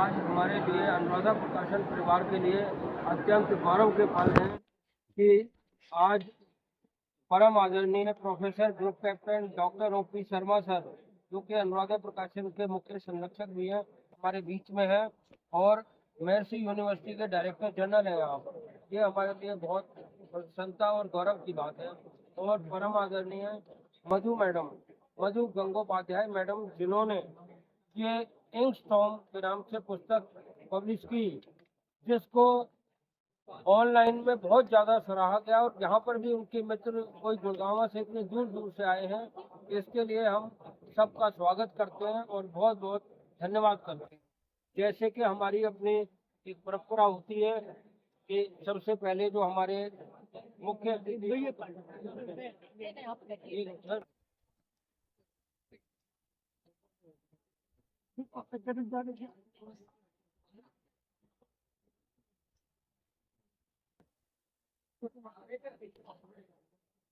आज हमारे लिए अनुराधा प्रकाशन परिवार के लिए अत्यंत गौरव के पल हैं कि आज परम आदरणीय professor group captain doctor O.P. Sharma sir, जो कि अनुराधा प्रकाशन के मुख्य संरक्षक भी हैं, हमारे बीच में हैं और महर्षि यूनिवर्सिटी के डायरेक्टर जनरल हैं आप। ये हमारे लिए बहुत प्रसन्नता और गौरव की बात है। और परम आदरणीय मधु गंगोपाध्याय मैडम, जिन्होंने ये इंक स्टॉर्म के नाम से पुस्तक पब्लिश की, जिसको ऑनलाइन में बहुत ज़्यादा सराहा गया और यहाँ पर भी उनके मित्र कोई गुड़गांव से इतने दूर दूर से आए हैं। इसके लिए हम सबका स्वागत करते हैं और बहुत बहुत धन्यवाद करते हैं। जैसे कि हमारी अपनी एक परंपरा होती है कि सबसे पहले जो हमारे मुख्य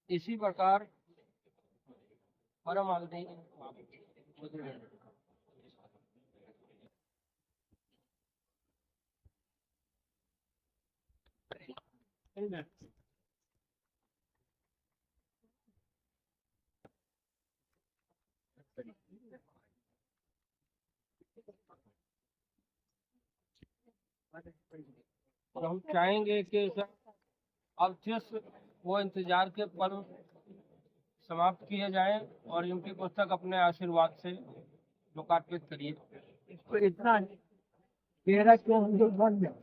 इसी प्रकार परम आदरणीय और हम चाहेंगे कि अब जिस वो इंतजार के पल समाप्त किए जाएं और इनकी पुस्तक अपने आशीर्वाद से लोकार्पित करिए। इसको इतना गहरा क्यों हिंदुस्तान में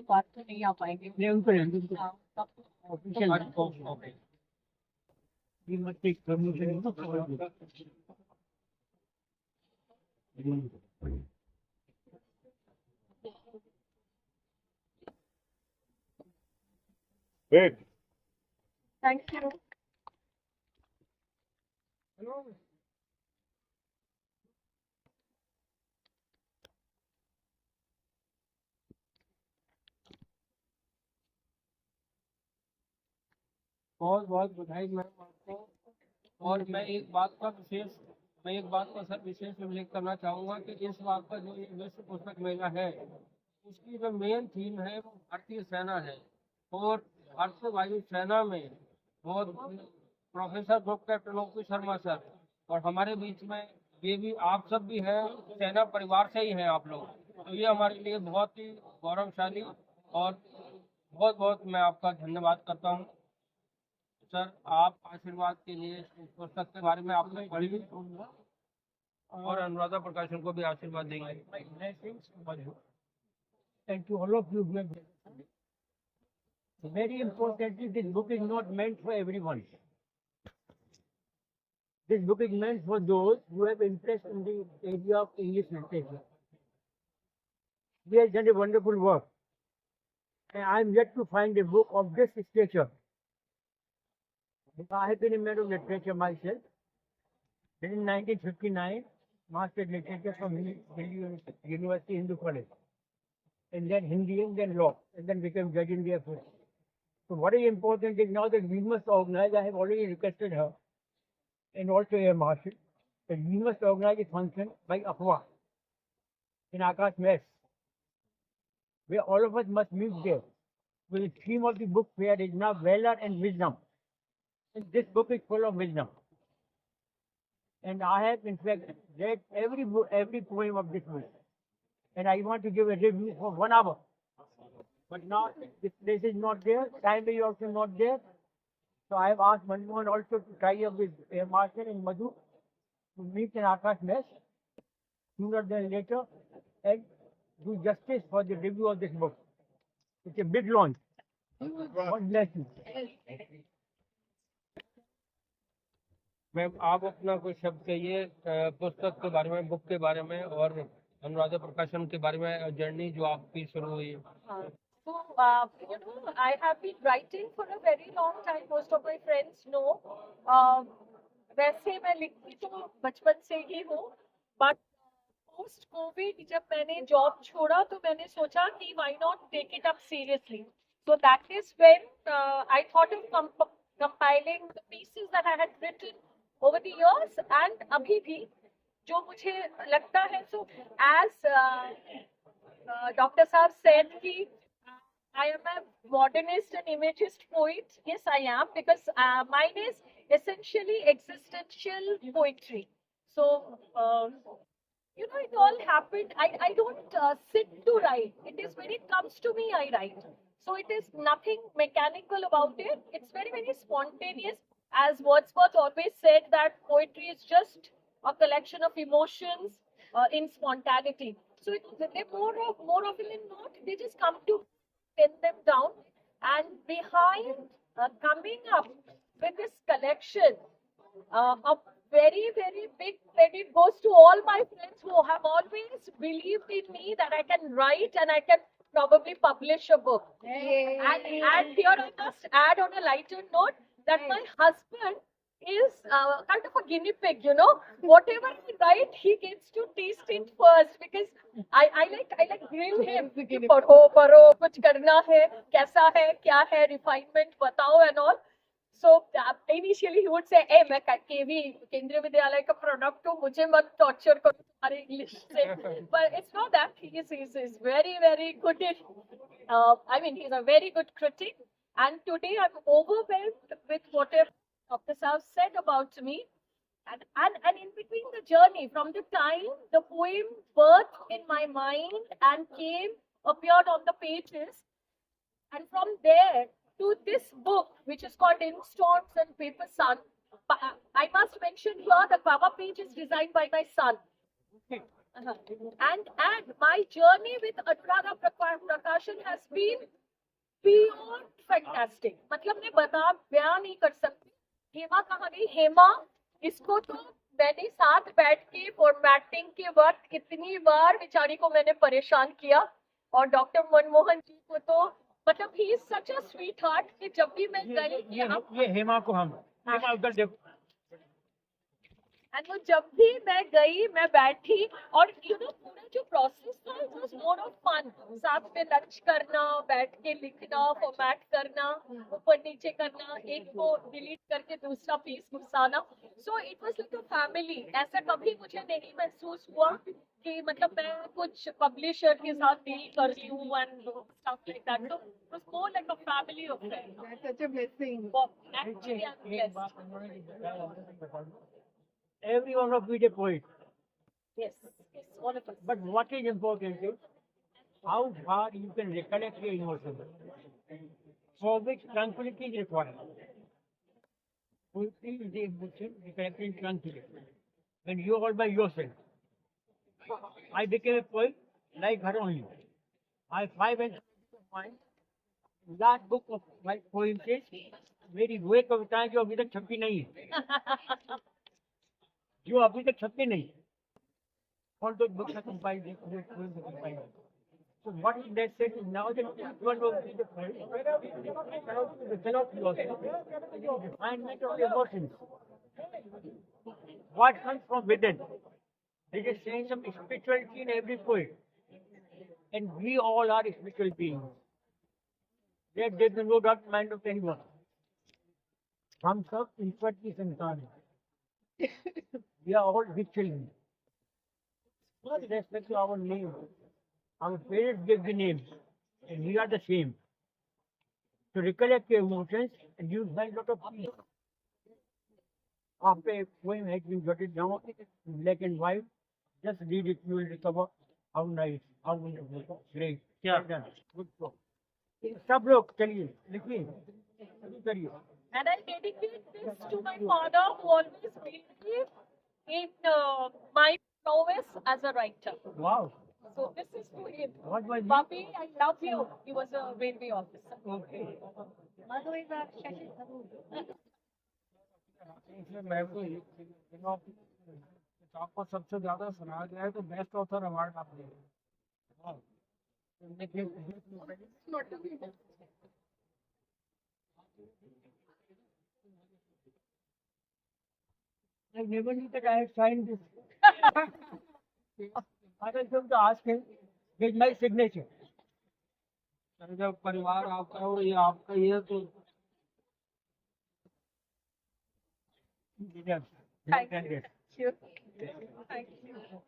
बात तो नहीं आ पाएंगे। नहीं उनको ऑफिशियल Great. Thank you. बहुत बहुत बधाई मैम आपको। और मैं एक बात का सर विशेष उल्लेख करना चाहूँगा कि इस बात का जो ये विश्व पुस्तक मेला है, उसकी जो मेन थीम है वो भारतीय सेना है। और भारतीय वायु सेना में बहुत professor group captain O.P. Sharma sir और हमारे बीच में ये भी आप सब भी हैं, सेना परिवार से ही हैं आप लोग। तो ये हमारे लिए बहुत ही गौरवशाली और बहुत बहुत मैं आपका धन्यवाद करता हूँ सर। आप आशीर्वाद के लिए इस पुस्तक के बारे में आपने पढ़ी और अनुराधा प्रकाशन को भी आशीर्वाद देंगे। and to all of you who have very importantly, this book is not meant for everyone. This book is meant for those who have interest in the area of English literature. He has done a wonderful work, and I am yet to find a book of this stature. I have been a man of literature myself. Then in 1959, mastered literature from Delhi University Hindu College, and then Hindi, and then law, and then became judge in the Air Force. So what is important is now that we must organize. I have already requested her, and also Air Marshal, that we must organize a function by Afwa in Akash Mess, where all of us must meet there. With the theme of the book fair is now valor and wisdom. And this book is full of wisdom. And I have in fact read every book, every poem of this book. And I want to give a review for 1 hour. But now this place is not there, time is also not there. So I have asked Manmohan also to tie up with Air Marshal and Madhu to meet in Akash Mess sooner than later and do justice for the review of this book. It's a big launch. God bless you. Ma'am, आप अपना कुछ शब्द कहिए पुस्तक के बारे में, book के बारे में और अनुराधा प्रकाशन के बारे में, जर्नी जो आपकी शुरू हुई। हाँ, So, I have been writing for a very long time. Most of my friends know. वैसे मैं लिखती तो बचपन से ही हूँ, बट पोस्ट कोविड जब मैंने जॉब छोड़ा तो मैंने सोचा कि why not take it up seriously. So that is when I thought of compiling the pieces that I had written over the years and अभी भी जो मुझे लगता है. So as Dr. Saab said कि I am a modernist and imagist poet. Yes, I am, because mine is essentially existential poetry. So, it all happened. I don't sit to write. It is when it comes to me, I write. So it is nothing mechanical about it. It's very, very spontaneous. As Wordsworth always said, that poetry is just a collection of emotions in spontaneity. So they more often than not, they just come to pin them down. And behind coming up with this collection, a very, very big credit goes to all my friends who have always believed in me that I can write and I can probably publish a book. And here I must add on a lighter note that my husband is kind of a guinea pig, Whatever I write, he gets to taste it first because I like grill him. कि पढ़ो कुछ करना है, कैसा है, क्या है, refinement बताओ and all. So initially he would say, "Hey, मैं केवी केंद्रीय विद्यालय का प्रोडक्ट हूँ, मुझे मत टॉर्चर करो तुम्हारे इंग्लिश से." But it's not that. He's very, very good at. I mean, he's a very good critic. And today I'm overwhelmed with whatever Dr. Saab said about me. And in between the journey, from the time the poem birthed in my mind and appeared on the pages, and from there to this book, which is called In Storms and Paper Sun, I must mention here the cover page is designed by my son. Uh-huh. And my journey with Anuradha Prakashan has been beyond fantastic. मतलब मैं बयान नहीं कर सकती. हेमा कहाँ गई? हेमा, इसको तो मैंने साथ बैठ के फॉर्मेटिंग के वक्त कितनी बार बेचारी को मैंने परेशान किया. और डॉक्टर मनमोहन जी को तो मतलब he is such a sweet heart कि जब भी मैं गई ये हेमा को हम हेमा उधर देखो. एंड वो जब भी मैं गई मैं बैठी और पूरा जो प्रोसेस था it was more of fun. साथ में लंच करना, बैठ के लिखना, फॉर्मेट करना, ऊपर नीचे करना, एक को डिलीट करके दूसरा पीस घुसाना. So it was like a family. ऐसा कभी मुझे नहीं महसूस हुआ कि मतलब मैं कुछ पब्लिशर के साथ डील कर रही हूँ and stuff like that. So it was more like a family affair. That's such a blessing. Actually, I'm blessed. Every one of you is a poet. Yes, all of us. But what is important is how far you can recollect your emotions, for which tranquility is required. Poetry is the emotion recollecting tranquility. When you are all by yourself. I became a poet like her only. I 5 and mine. Last book of my poems is मेरी वे कविताएं जो अभी तक छपी नहीं है, जो अभी तक छपी नहीं. All those books are compiled. Poems are compiled. So what is that said is now that you are going to be the poet, you cannot yourself. It is refinement of emotions. What comes from within? There is saying some spirituality in every poet. And we all are spiritual beings. There is no doubt in the mind of anyone. हम सब ईश्वर की संतान हैं. We are all his children. With respect to our name, our parents gave the names, and we are the same. To recollect your emotions, and you find a lot of peace. After a poem has been jotted down in black and white, just read it, you will discover how nice, how wonderful, great. Well done. Good job. सब लोग चलिए लिखिए, शुरू करिए. And I dedicate this to my father who always believed in my prowess as a writer. Wow. So this is to him. What was it? Papi, I love you. He was a railway officer. Okay. इसमें मैं तो आपको सबसे ज्यादा सुनाया गया है तो बेस्ट ऑथर अवार्ड आप देंगे. I never knew that I had signed this. I was going to ask him with my signature. Sir जब परिवार आपका हो ये आपका ही है तो Yeah. Thank Thank you. you. Thank you.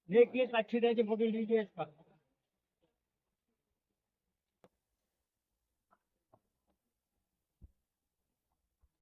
देखिए अच्छी तरह से फोटो लीजिए इसका